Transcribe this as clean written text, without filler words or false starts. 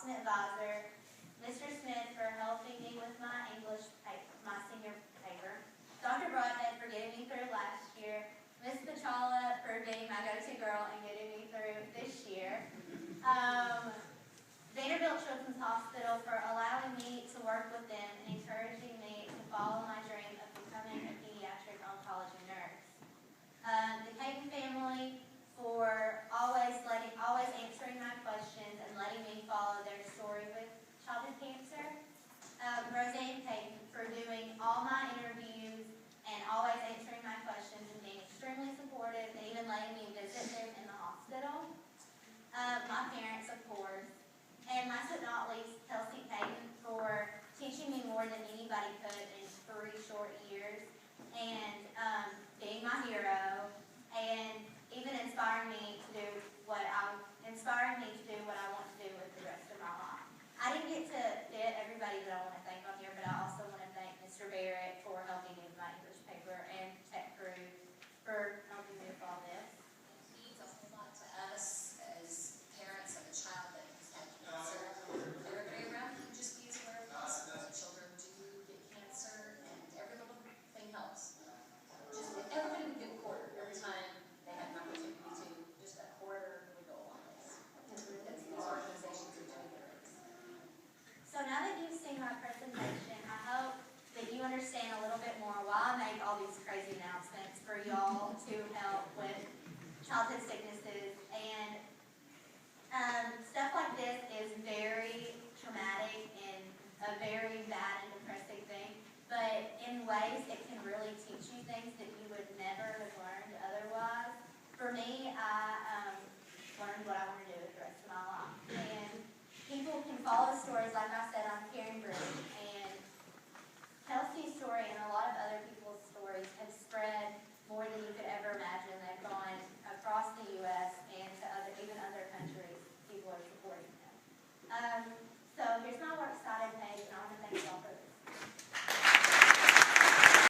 awesome advisor, Mr. Smith for helping me with my English paper, my senior paper, Dr. Broadhead for getting me through last year, Ms. Pachala for being my go-to girl and getting me through this year, Vanderbilt Children's Hospital for allowing me to work with them and encouraging me to follow my dream of becoming a pediatric oncology nurse. The Caten family for always answering my questions and letting me follow their story with childhood cancer. Roseanne Caten for doing all my interviews and always answering my questions and being extremely supportive and even letting me visit them in the hospital. My parents, of course. And last but not least, Kelsey Caten for teaching me more than anybody could in 3 short years and being my hero and even inspiring me to do what I want to do with the rest of my life. I didn't get to fit everybody that I want to thank on here, but I also want to thank Mr. Barrett for helping me with my English paper and Tech Crew for helping me with all this. It means a whole lot to us as parents of a child that has had cancer. Everybody around you just be as aware as possible. Children do get cancer, and every little thing helps. Just everybody would give a quarter every time they had an opportunity to. Just a quarter would go a long ways. That's these organizations are doing their things. So now that you've seen my presentation, I hope that you understand a little bit more why I make all these crazy announcements for y'all to help with childhood sicknesses. And stuff like this is very traumatic and a very bad and depressing thing, but in ways it can really teach you things that you would never have learned otherwise. For me,